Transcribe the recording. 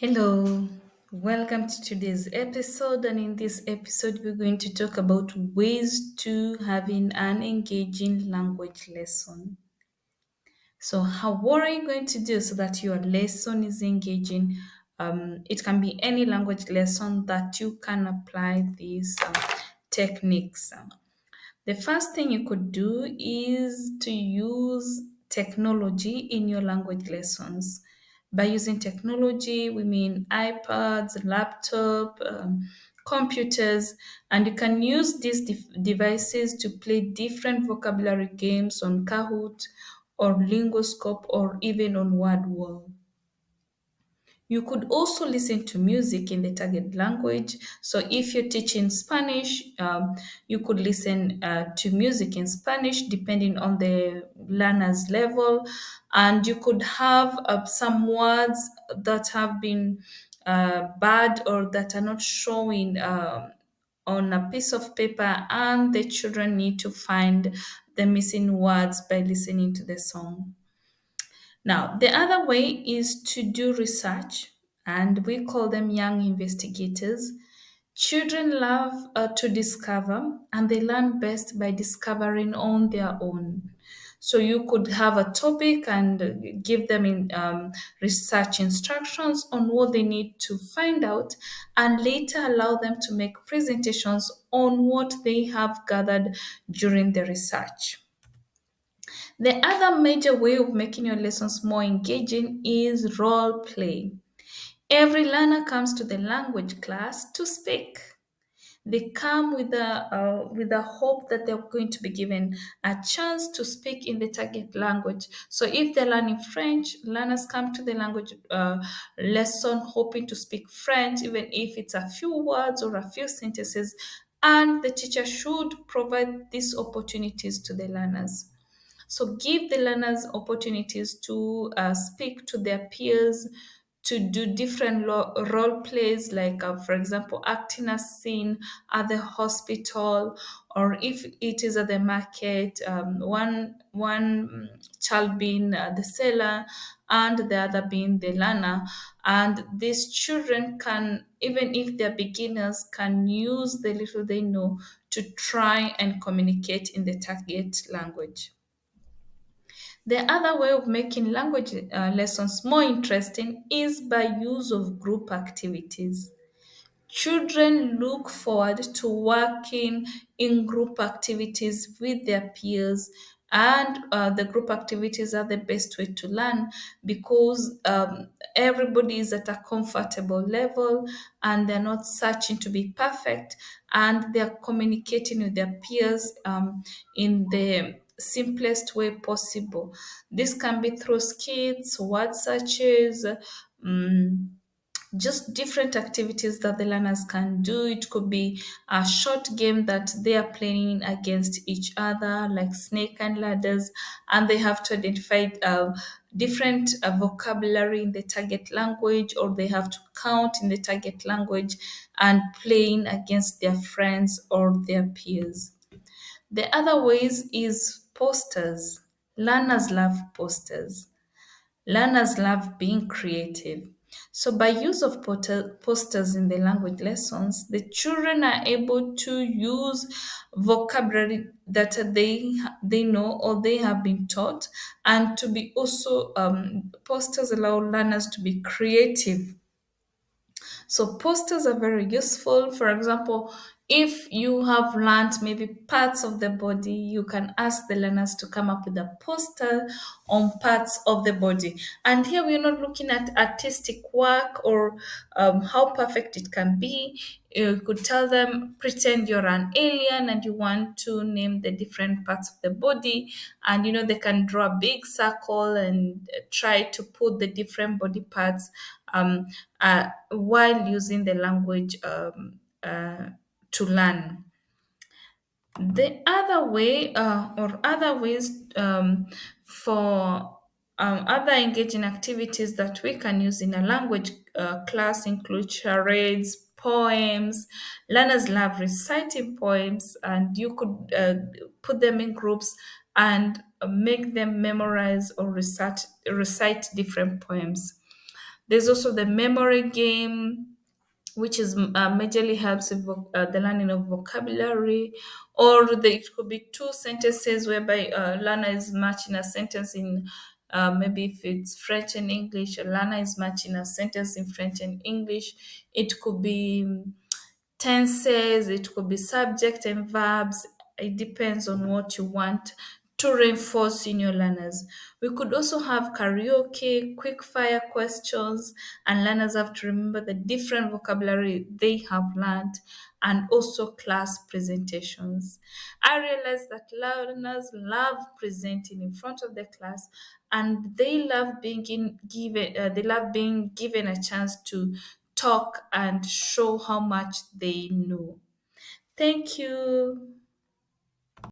Hello, welcome to today's episode. And in this episode, we're going to talk about ways to having an engaging language lesson. So, how what are you going to do so that your lesson is engaging? It can be any language lesson that you can apply these techniques. The first thing you could do is to use technology in your language lessons. By using technology, we mean iPads, laptop, computers, and you can use these devices to play different vocabulary games on Kahoot or Lingoscope or even on WordWall. You could also listen to music in the target language. So, if you're teaching Spanish, you could listen to music in Spanish depending on the learner's level. And you could have some words that have been bad or that are not showing on a piece of paper, and the children need to find the missing words by listening to the song. Now, the other way is to do research, and we call them young investigators. Children love to discover, and they learn best by discovering on their own. So you could have a topic and give them research instructions on what they need to find out, and later allow them to make presentations on what they have gathered during the research. The other major way of making your lessons more engaging is role play. Every learner comes to the language class to speak. They come with a hope that they're going to be given a chance to speak in the target language. So if they're learning French, learners come to the language lesson hoping to speak French, even if it's a few words or a few sentences. And the teacher should provide these opportunities to the learners. So give the learners opportunities to speak to their peers, to do different role plays, like, for example, acting a scene at the hospital, or if it is at the market, one child being the seller and the other being the learner. And these children can, even if they're beginners, can use the little they know to try and communicate in the target language. The other way of making language lessons more interesting is by use of group activities. Children look forward to working in group activities with their peers, and the group activities are the best way to learn because everybody is at a comfortable level and they're not searching to be perfect, and they're communicating with their peers in the simplest way possible. This can be through skits, word searches. um, just different activities that the learners can do. It could be a short game that they are playing against each other, like snake and ladders, and they have to identify different vocabulary in the target language, or they have to count in the target language and playing against their friends or their peers. The other ways is posters. Learners love posters. Learners love being creative. So, by use of posters in the language lessons, the children are able to use vocabulary that they know or they have been taught, and to be also posters allow learners to be creative. So posters are very useful. For example, if you have learned maybe parts of the body, you can ask the learners to come up with a poster on parts of the body. And here we're not looking at artistic work or how perfect it can be. You could tell them, pretend you're an alien and you want to name the different parts of the body. And they can draw a big circle and try to put the different body parts um, while using the language to learn. The other way, or other ways for other engaging activities that we can use in a language class include charades, poems. Learners love reciting poems, and you could put them in groups and make them memorize or recite different poems. There's also the memory game, which is majorly helps with the learning of vocabulary, or it could be two sentences whereby a learner is matching a sentence in maybe if it's French and English, a learner is matching a sentence in French and English. It could be tenses, it could be subject and verbs. It depends on what you want to reinforce in your learners. We could also have karaoke, quick fire questions, and learners have to remember the different vocabulary they have learned, and also class presentations. I realized that learners love presenting in front of the class, and they love being given a chance to talk and show how much they know. Thank you.